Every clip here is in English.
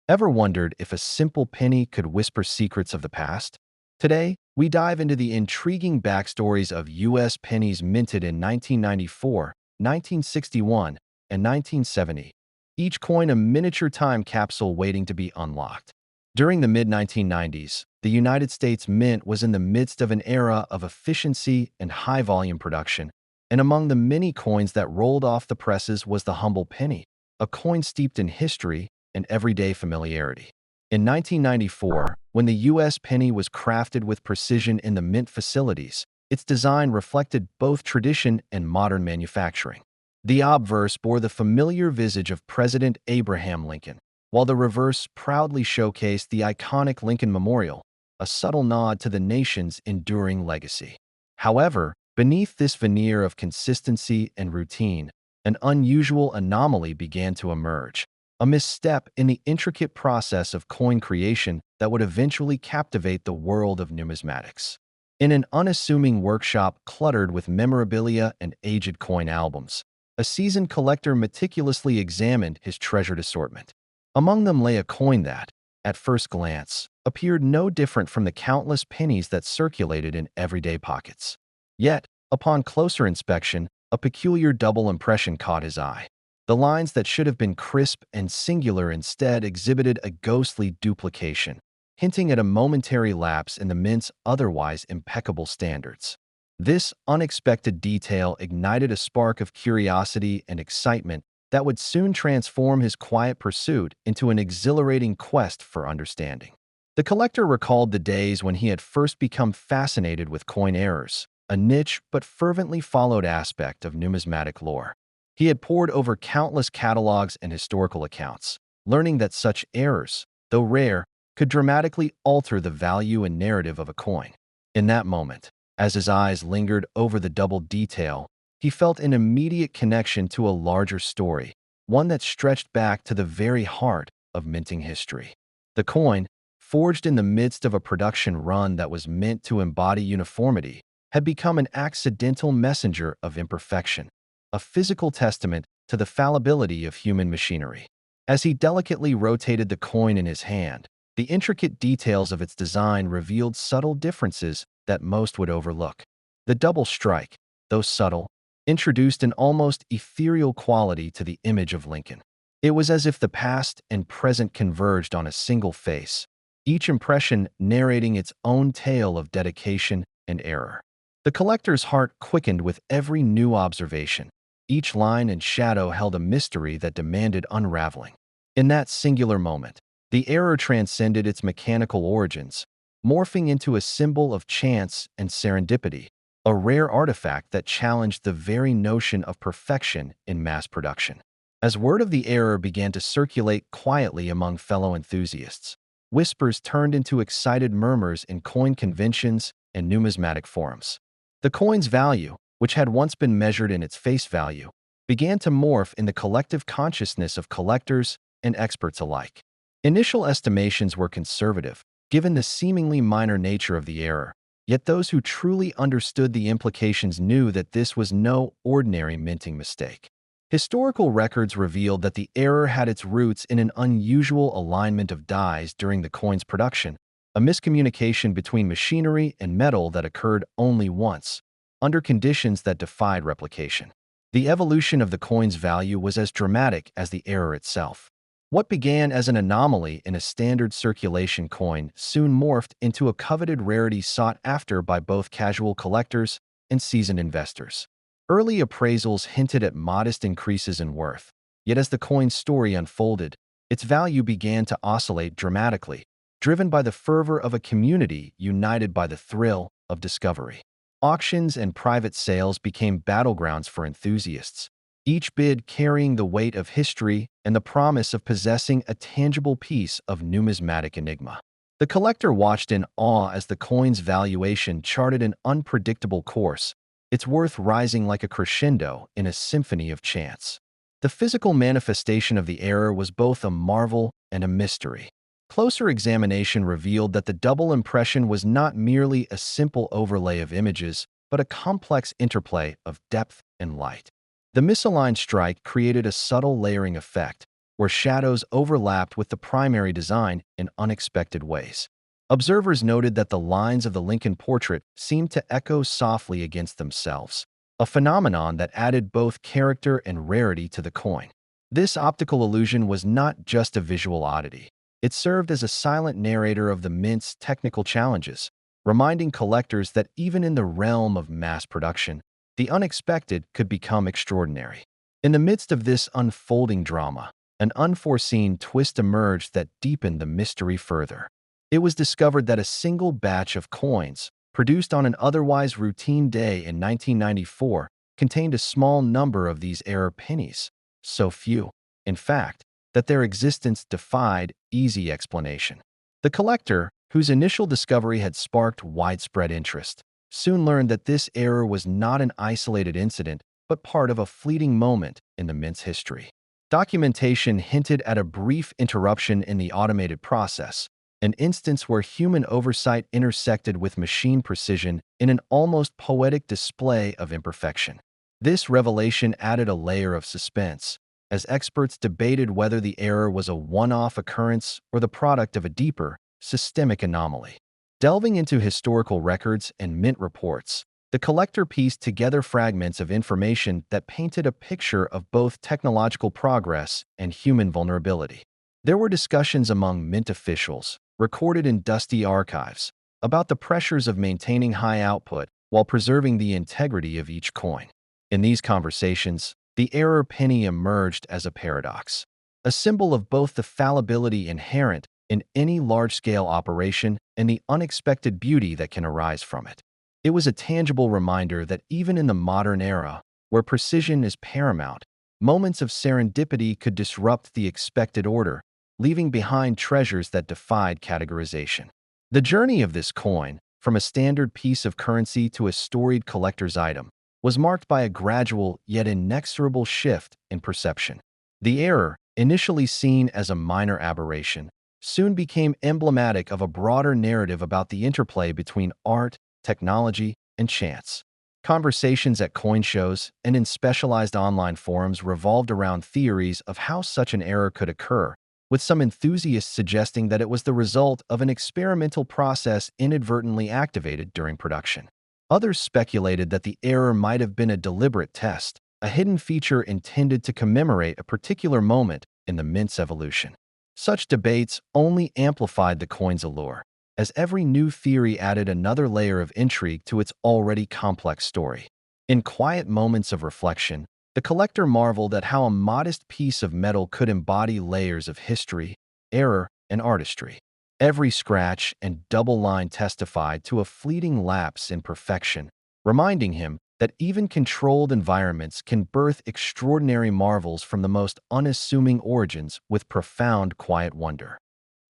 Ever wondered if a simple penny could whisper secrets of the past? Today, we dive into the intriguing backstories of U.S. pennies minted in 1994, 1961, and 1970, each coin a miniature time capsule waiting to be unlocked. During the mid-1990s, the United States Mint was in the midst of an era of efficiency and high-volume production, and among the many coins that rolled off the presses was the humble penny, a coin steeped in history and everyday familiarity. In 1994, when the U.S. penny was crafted with precision in the mint facilities, its design reflected both tradition and modern manufacturing. The obverse bore the familiar visage of President Abraham Lincoln, while the reverse proudly showcased the iconic Lincoln Memorial, a subtle nod to the nation's enduring legacy. However, beneath this veneer of consistency and routine, an unusual anomaly began to emerge. A misstep in the intricate process of coin creation that would eventually captivate the world of numismatics. In an unassuming workshop cluttered with memorabilia and aged coin albums, a seasoned collector meticulously examined his treasured assortment. Among them lay a coin that, at first glance, appeared no different from the countless pennies that circulated in everyday pockets. Yet, upon closer inspection, a peculiar double impression caught his eye. The lines that should have been crisp and singular instead exhibited a ghostly duplication, hinting at a momentary lapse in the mint's otherwise impeccable standards. This unexpected detail ignited a spark of curiosity and excitement that would soon transform his quiet pursuit into an exhilarating quest for understanding. The collector recalled the days when he had first become fascinated with coin errors, a niche but fervently followed aspect of numismatic lore. He had pored over countless catalogs and historical accounts, learning that such errors, though rare, could dramatically alter the value and narrative of a coin. In that moment, as his eyes lingered over the double detail, he felt an immediate connection to a larger story, one that stretched back to the very heart of minting history. The coin, forged in the midst of a production run that was meant to embody uniformity, had become an accidental messenger of imperfection, a physical testament to the fallibility of human machinery. As he delicately rotated the coin in his hand, the intricate details of its design revealed subtle differences that most would overlook. The double strike, though subtle, introduced an almost ethereal quality to the image of Lincoln. It was as if the past and present converged on a single face, each impression narrating its own tale of dedication and error. The collector's heart quickened with every new observation. Each line and shadow held a mystery that demanded unraveling. In that singular moment, the error transcended its mechanical origins, morphing into a symbol of chance and serendipity, a rare artifact that challenged the very notion of perfection in mass production. As word of the error began to circulate quietly among fellow enthusiasts, whispers turned into excited murmurs in coin conventions and numismatic forums. The coin's value, which had once been measured in its face value, began to morph in the collective consciousness of collectors and experts alike. Initial estimations were conservative, given the seemingly minor nature of the error, yet those who truly understood the implications knew that this was no ordinary minting mistake. Historical records revealed that the error had its roots in an unusual alignment of dies during the coin's production, a miscommunication between machinery and metal that occurred only once, under conditions that defied replication. The evolution of the coin's value was as dramatic as the error itself. What began as an anomaly in a standard circulation coin soon morphed into a coveted rarity sought after by both casual collectors and seasoned investors. Early appraisals hinted at modest increases in worth, yet as the coin's story unfolded, its value began to oscillate dramatically, driven by the fervor of a community united by the thrill of discovery. Auctions and private sales became battlegrounds for enthusiasts, each bid carrying the weight of history and the promise of possessing a tangible piece of numismatic enigma. The collector watched in awe as the coin's valuation charted an unpredictable course, its worth rising like a crescendo in a symphony of chance. The physical manifestation of the error was both a marvel and a mystery. Closer examination revealed that the double impression was not merely a simple overlay of images, but a complex interplay of depth and light. The misaligned strike created a subtle layering effect, where shadows overlapped with the primary design in unexpected ways. Observers noted that the lines of the Lincoln portrait seemed to echo softly against themselves, a phenomenon that added both character and rarity to the coin. This optical illusion was not just a visual oddity. It served as a silent narrator of the mint's technical challenges, reminding collectors that even in the realm of mass production, the unexpected could become extraordinary. In the midst of this unfolding drama, an unforeseen twist emerged that deepened the mystery further. It was discovered that a single batch of coins, produced on an otherwise routine day in 1994, contained a small number of these error pennies, so few, in fact, that their existence defied easy explanation. The collector, whose initial discovery had sparked widespread interest, soon learned that this error was not an isolated incident, but part of a fleeting moment in the mint's history. Documentation hinted at a brief interruption in the automated process, an instance where human oversight intersected with machine precision in an almost poetic display of imperfection. This revelation added a layer of suspense, as experts debated whether the error was a one-off occurrence or the product of a deeper, systemic anomaly. Delving into historical records and mint reports, the collector pieced together fragments of information that painted a picture of both technological progress and human vulnerability. There were discussions among mint officials, recorded in dusty archives, about the pressures of maintaining high output while preserving the integrity of each coin. In these conversations, the error penny emerged as a paradox, a symbol of both the fallibility inherent in any large-scale operation and the unexpected beauty that can arise from it. It was a tangible reminder that even in the modern era, where precision is paramount, moments of serendipity could disrupt the expected order, leaving behind treasures that defied categorization. The journey of this coin, from a standard piece of currency to a storied collector's item, was marked by a gradual yet inexorable shift in perception. The error, initially seen as a minor aberration, soon became emblematic of a broader narrative about the interplay between art, technology, and chance. Conversations at coin shows and in specialized online forums revolved around theories of how such an error could occur, with some enthusiasts suggesting that it was the result of an experimental process inadvertently activated during production. Others speculated that the error might have been a deliberate test, a hidden feature intended to commemorate a particular moment in the mint's evolution. Such debates only amplified the coin's allure, as every new theory added another layer of intrigue to its already complex story. In quiet moments of reflection, the collector marveled at how a modest piece of metal could embody layers of history, error, and artistry. Every scratch and double line testified to a fleeting lapse in perfection, reminding him that even controlled environments can birth extraordinary marvels from the most unassuming origins with profound quiet wonder.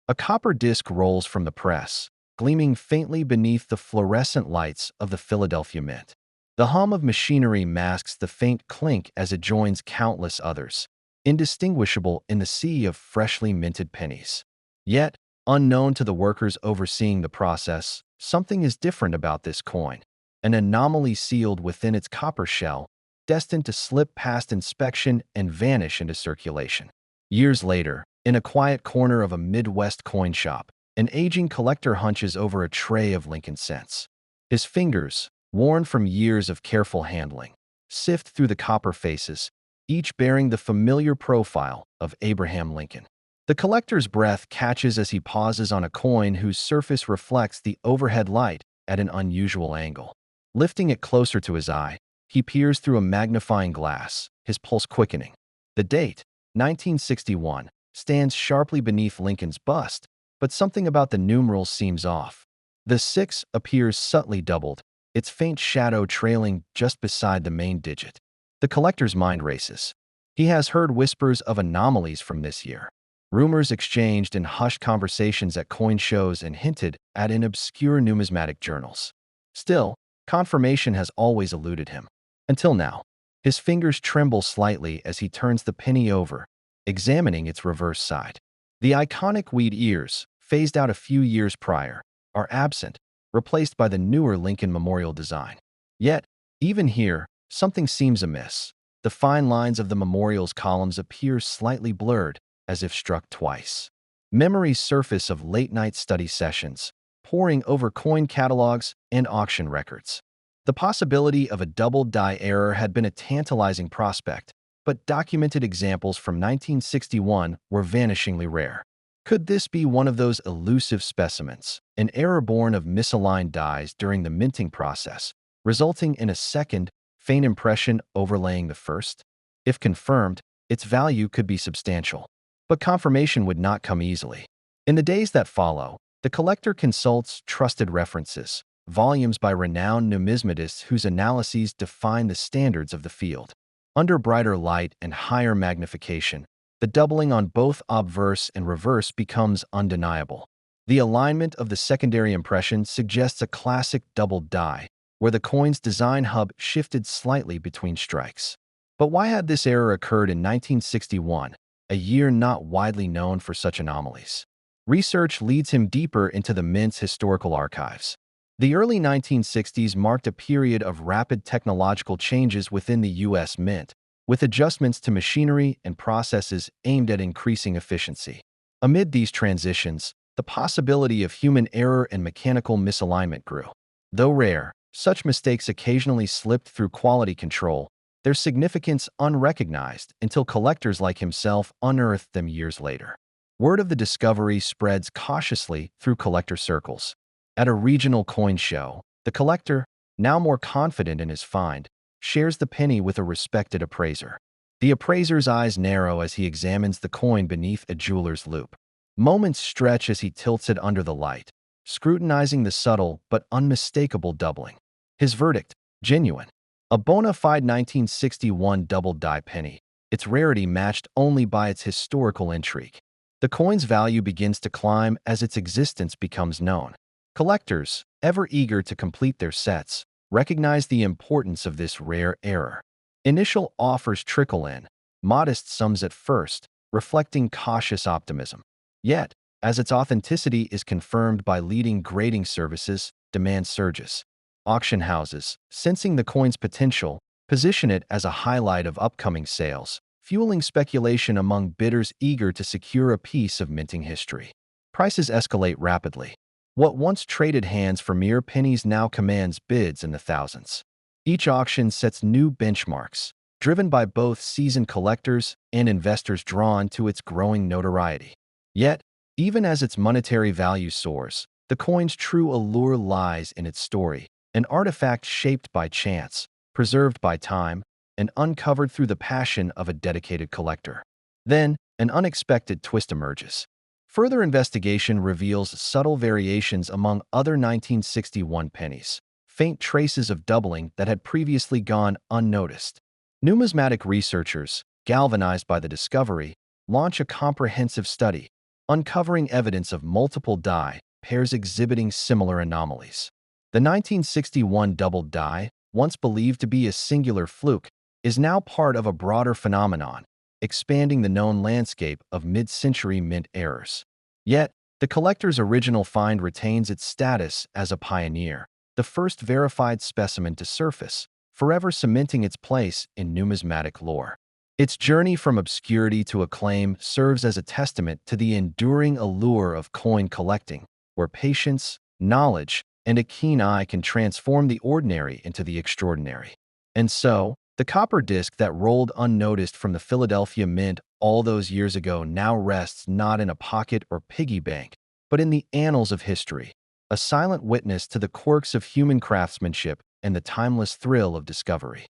A copper disc rolls from the press, gleaming faintly beneath the fluorescent lights of the Philadelphia Mint. The hum of machinery masks the faint clink as it joins countless others, indistinguishable in the sea of freshly minted pennies. Yet, unknown to the workers overseeing the process, something is different about this coin, an anomaly sealed within its copper shell, destined to slip past inspection and vanish into circulation. Years later, in a quiet corner of a Midwest coin shop, an aging collector hunches over a tray of Lincoln cents. His fingers, worn from years of careful handling, sift through the copper faces, each bearing the familiar profile of Abraham Lincoln. The collector's breath catches as he pauses on a coin whose surface reflects the overhead light at an unusual angle. Lifting it closer to his eye, he peers through a magnifying glass, his pulse quickening. The date, 1961, stands sharply beneath Lincoln's bust, but something about the numerals seems off. The 6 appears subtly doubled, its faint shadow trailing just beside the main digit. The collector's mind races. He has heard whispers of anomalies from this year. Rumors exchanged in hushed conversations at coin shows and hinted at in obscure numismatic journals. Still, confirmation has always eluded him. Until now. His fingers tremble slightly as he turns the penny over, examining its reverse side. The iconic wheat ears, phased out a few years prior, are absent, replaced by the newer Lincoln Memorial design. Yet, even here, something seems amiss. The fine lines of the memorial's columns appear slightly blurred, as if struck twice. Memories surface of late-night study sessions, poring over coin catalogs and auction records. The possibility of a double die error had been a tantalizing prospect, but documented examples from 1961 were vanishingly rare. Could this be one of those elusive specimens, an error born of misaligned dies during the minting process, resulting in a second, faint impression overlaying the first? If confirmed, its value could be substantial. But confirmation would not come easily. In the days that follow, the collector consults trusted references, volumes by renowned numismatists whose analyses define the standards of the field. Under brighter light and higher magnification, the doubling on both obverse and reverse becomes undeniable. The alignment of the secondary impression suggests a classic double die, where the coin's design hub shifted slightly between strikes. But why had this error occurred in 1961, a year not widely known for such anomalies? Research leads him deeper into the Mint's historical archives. The early 1960s marked a period of rapid technological changes within the U.S. Mint, with adjustments to machinery and processes aimed at increasing efficiency. Amid these transitions, the possibility of human error and mechanical misalignment grew. Though rare, such mistakes occasionally slipped through quality control, their significance unrecognized until collectors like himself unearthed them years later. Word of the discovery spreads cautiously through collector circles. At a regional coin show, the collector, now more confident in his find, shares the penny with a respected appraiser. The appraiser's eyes narrow as he examines the coin beneath a jeweler's loupe. Moments stretch as he tilts it under the light, scrutinizing the subtle but unmistakable doubling. His verdict: genuine. A bona fide 1961 double-die penny, its rarity matched only by its historical intrigue. The coin's value begins to climb as its existence becomes known. Collectors, ever eager to complete their sets, recognize the importance of this rare error. Initial offers trickle in, modest sums at first, reflecting cautious optimism. Yet, as its authenticity is confirmed by leading grading services, demand surges. Auction houses, sensing the coin's potential, position it as a highlight of upcoming sales, fueling speculation among bidders eager to secure a piece of minting history. Prices escalate rapidly. What once traded hands for mere pennies now commands bids in the thousands. Each auction sets new benchmarks, driven by both seasoned collectors and investors drawn to its growing notoriety. Yet, even as its monetary value soars, the coin's true allure lies in its story, an artifact shaped by chance, preserved by time, and uncovered through the passion of a dedicated collector. Then, an unexpected twist emerges. Further investigation reveals subtle variations among other 1961 pennies, faint traces of doubling that had previously gone unnoticed. Numismatic researchers, galvanized by the discovery, launch a comprehensive study, uncovering evidence of multiple die pairs exhibiting similar anomalies. The 1961 double die, once believed to be a singular fluke, is now part of a broader phenomenon, expanding the known landscape of mid-century mint errors. Yet, the collector's original find retains its status as a pioneer, the first verified specimen to surface, forever cementing its place in numismatic lore. Its journey from obscurity to acclaim serves as a testament to the enduring allure of coin collecting, where patience, knowledge, and a keen eye can transform the ordinary into the extraordinary. And so, the copper disc that rolled unnoticed from the Philadelphia Mint all those years ago now rests not in a pocket or piggy bank, but in the annals of history, a silent witness to the quirks of human craftsmanship and the timeless thrill of discovery.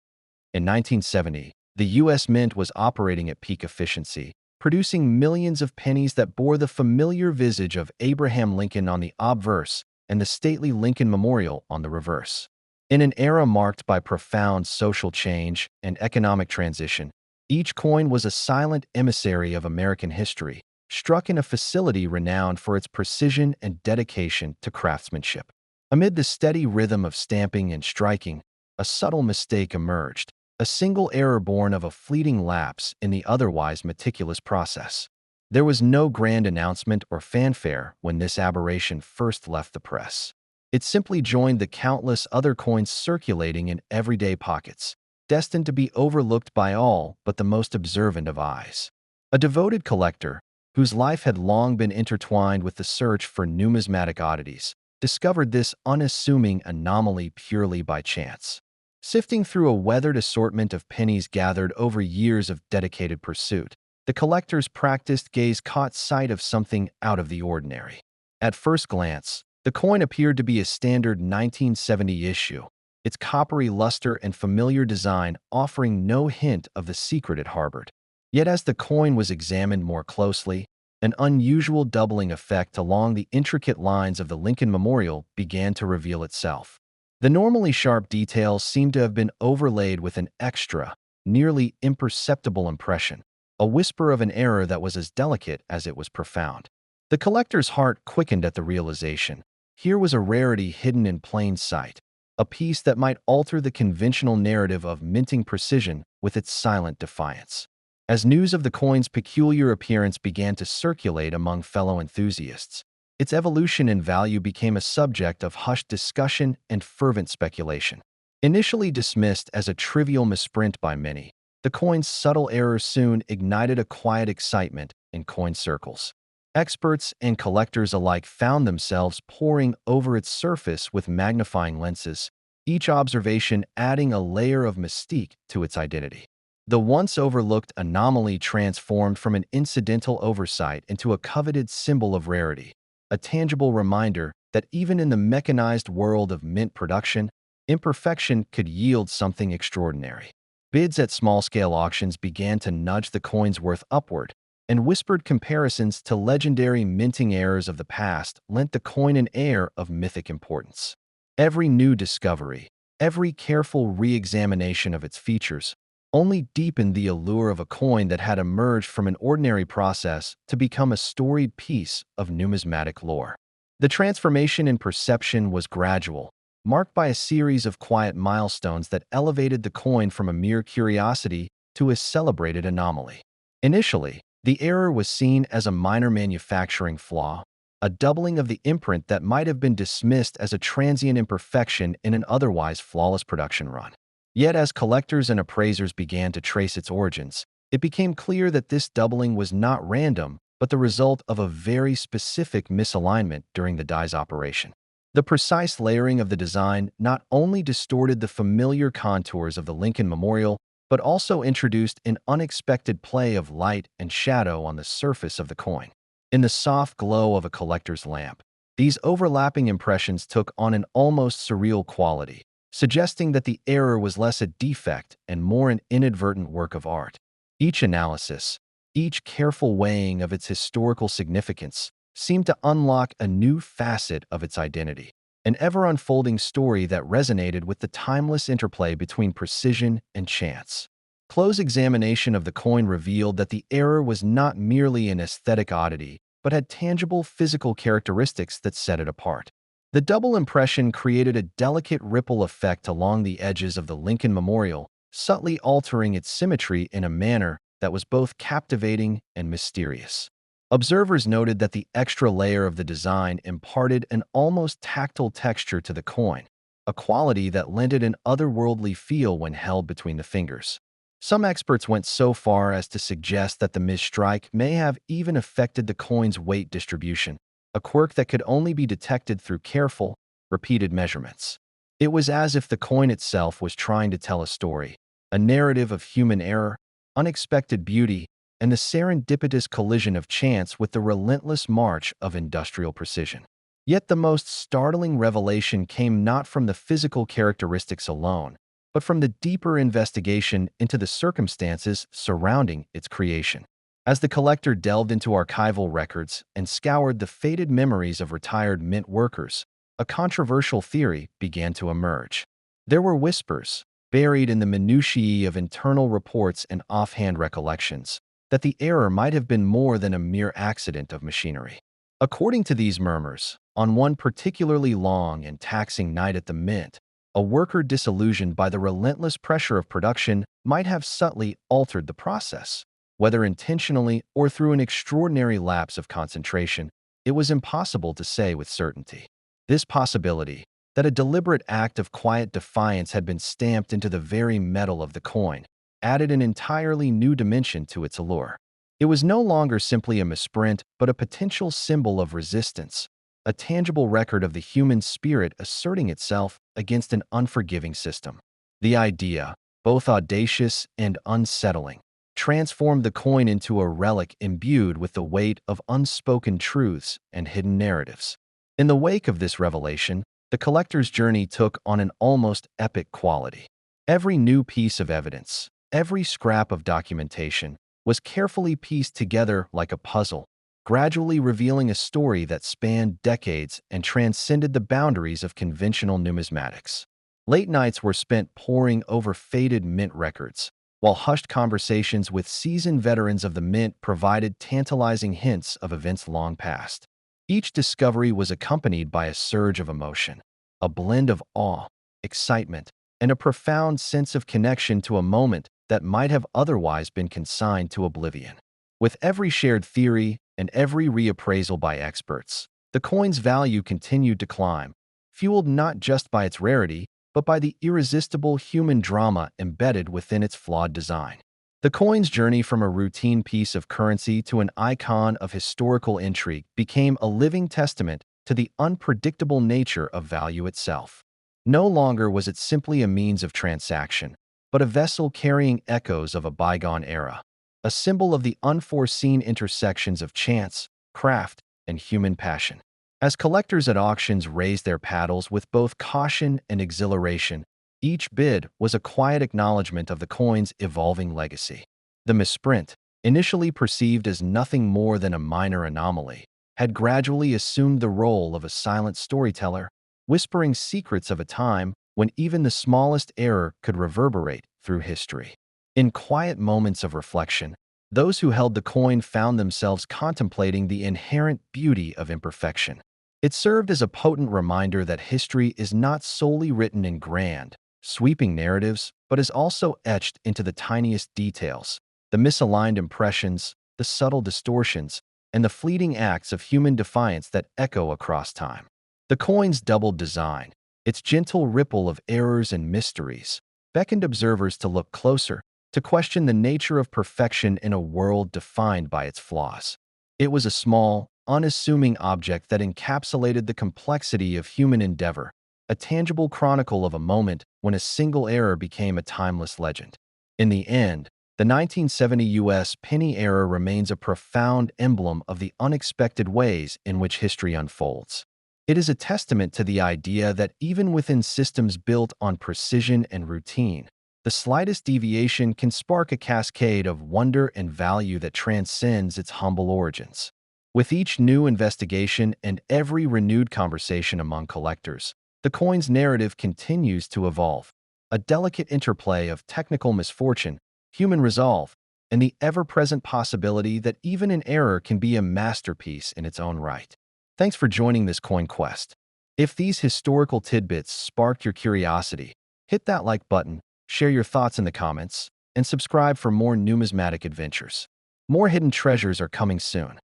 In 1970, the U.S. Mint was operating at peak efficiency, producing millions of pennies that bore the familiar visage of Abraham Lincoln on the obverse and the stately Lincoln Memorial on the reverse. In an era marked by profound social change and economic transition, each coin was a silent emissary of American history, struck in a facility renowned for its precision and dedication to craftsmanship. Amid the steady rhythm of stamping and striking, a subtle mistake emerged, a single error born of a fleeting lapse in the otherwise meticulous process. There was no grand announcement or fanfare when this aberration first left the press. It simply joined the countless other coins circulating in everyday pockets, destined to be overlooked by all but the most observant of eyes. A devoted collector, whose life had long been intertwined with the search for numismatic oddities, discovered this unassuming anomaly purely by chance. Sifting through a weathered assortment of pennies gathered over years of dedicated pursuit, the collector's practiced gaze caught sight of something out of the ordinary. At first glance, the coin appeared to be a standard 1970 issue, its coppery luster and familiar design offering no hint of the secret it harbored. Yet as the coin was examined more closely, an unusual doubling effect along the intricate lines of the Lincoln Memorial began to reveal itself. The normally sharp details seemed to have been overlaid with an extra, nearly imperceptible impression, a whisper of an error that was as delicate as it was profound. The collector's heart quickened at the realization. Here was a rarity hidden in plain sight, a piece that might alter the conventional narrative of minting precision with its silent defiance. As news of the coin's peculiar appearance began to circulate among fellow enthusiasts, its evolution in value became a subject of hushed discussion and fervent speculation. Initially dismissed as a trivial misprint by many, the coin's subtle errors soon ignited a quiet excitement in coin circles. Experts and collectors alike found themselves poring over its surface with magnifying lenses, each observation adding a layer of mystique to its identity. The once overlooked anomaly transformed from an incidental oversight into a coveted symbol of rarity, a tangible reminder that even in the mechanized world of mint production, imperfection could yield something extraordinary. Bids at small-scale auctions began to nudge the coin's worth upward, and whispered comparisons to legendary minting errors of the past lent the coin an air of mythic importance. Every new discovery, every careful re-examination of its features, only deepened the allure of a coin that had emerged from an ordinary process to become a storied piece of numismatic lore. The transformation in perception was gradual, marked by a series of quiet milestones that elevated the coin from a mere curiosity to a celebrated anomaly. Initially, the error was seen as a minor manufacturing flaw, a doubling of the imprint that might have been dismissed as a transient imperfection in an otherwise flawless production run. Yet as collectors and appraisers began to trace its origins, it became clear that this doubling was not random, but the result of a very specific misalignment during the die's operation. The precise layering of the design not only distorted the familiar contours of the Lincoln Memorial, but also introduced an unexpected play of light and shadow on the surface of the coin. In the soft glow of a collector's lamp, these overlapping impressions took on an almost surreal quality, suggesting that the error was less a defect and more an inadvertent work of art. Each analysis, each careful weighing of its historical significance, seemed to unlock a new facet of its identity, an ever-unfolding story that resonated with the timeless interplay between precision and chance. Close examination of the coin revealed that the error was not merely an aesthetic oddity, but had tangible physical characteristics that set it apart. The double impression created a delicate ripple effect along the edges of the Lincoln Memorial, subtly altering its symmetry in a manner that was both captivating and mysterious. Observers noted that the extra layer of the design imparted an almost tactile texture to the coin, a quality that lent it an otherworldly feel when held between the fingers. Some experts went so far as to suggest that the misstrike may have even affected the coin's weight distribution, a quirk that could only be detected through careful, repeated measurements. It was as if the coin itself was trying to tell a story, a narrative of human error, unexpected beauty, and the serendipitous collision of chance with the relentless march of industrial precision. Yet the most startling revelation came not from the physical characteristics alone, but from the deeper investigation into the circumstances surrounding its creation. As the collector delved into archival records and scoured the faded memories of retired mint workers, a controversial theory began to emerge. There were whispers, buried in the minutiae of internal reports and offhand recollections, that the error might have been more than a mere accident of machinery. According to these murmurs, on one particularly long and taxing night at the mint, a worker disillusioned by the relentless pressure of production might have subtly altered the process. Whether intentionally or through an extraordinary lapse of concentration, it was impossible to say with certainty. This possibility, that a deliberate act of quiet defiance had been stamped into the very metal of the coin, added an entirely new dimension to its allure. It was no longer simply a misprint, but a potential symbol of resistance, a tangible record of the human spirit asserting itself against an unforgiving system. The idea, both audacious and unsettling, transformed the coin into a relic imbued with the weight of unspoken truths and hidden narratives. In the wake of this revelation, the collector's journey took on an almost epic quality. Every new piece of evidence, every scrap of documentation, was carefully pieced together like a puzzle, gradually revealing a story that spanned decades and transcended the boundaries of conventional numismatics. Late nights were spent poring over faded mint records, while hushed conversations with seasoned veterans of the mint provided tantalizing hints of events long past. Each discovery was accompanied by a surge of emotion, a blend of awe, excitement, and a profound sense of connection to a moment that might have otherwise been consigned to oblivion. With every shared theory and every reappraisal by experts, the coin's value continued to climb, fueled not just by its rarity, but by the irresistible human drama embedded within its flawed design. The coin's journey from a routine piece of currency to an icon of historical intrigue became a living testament to the unpredictable nature of value itself. No longer was it simply a means of transaction, but a vessel carrying echoes of a bygone era, a symbol of the unforeseen intersections of chance, craft, and human passion. As collectors at auctions raised their paddles with both caution and exhilaration, each bid was a quiet acknowledgement of the coin's evolving legacy. The misprint, initially perceived as nothing more than a minor anomaly, had gradually assumed the role of a silent storyteller, whispering secrets of a time when even the smallest error could reverberate through history. In quiet moments of reflection, those who held the coin found themselves contemplating the inherent beauty of imperfection. It served as a potent reminder that history is not solely written in grand, sweeping narratives, but is also etched into the tiniest details, the misaligned impressions, the subtle distortions, and the fleeting acts of human defiance that echo across time. The coin's double design, its gentle ripple of errors and mysteries, beckoned observers to look closer, to question the nature of perfection in a world defined by its flaws. It was a small, unassuming object that encapsulated the complexity of human endeavor, a tangible chronicle of a moment when a single error became a timeless legend. In the end, the 1970 U.S. penny era remains a profound emblem of the unexpected ways in which history unfolds. It is a testament to the idea that even within systems built on precision and routine, the slightest deviation can spark a cascade of wonder and value that transcends its humble origins. With each new investigation and every renewed conversation among collectors, the coin's narrative continues to evolve, a delicate interplay of technical misfortune, human resolve, and the ever-present possibility that even an error can be a masterpiece in its own right. Thanks for joining this coin quest. If these historical tidbits sparked your curiosity, hit that like button, share your thoughts in the comments, and subscribe for more numismatic adventures. More hidden treasures are coming soon.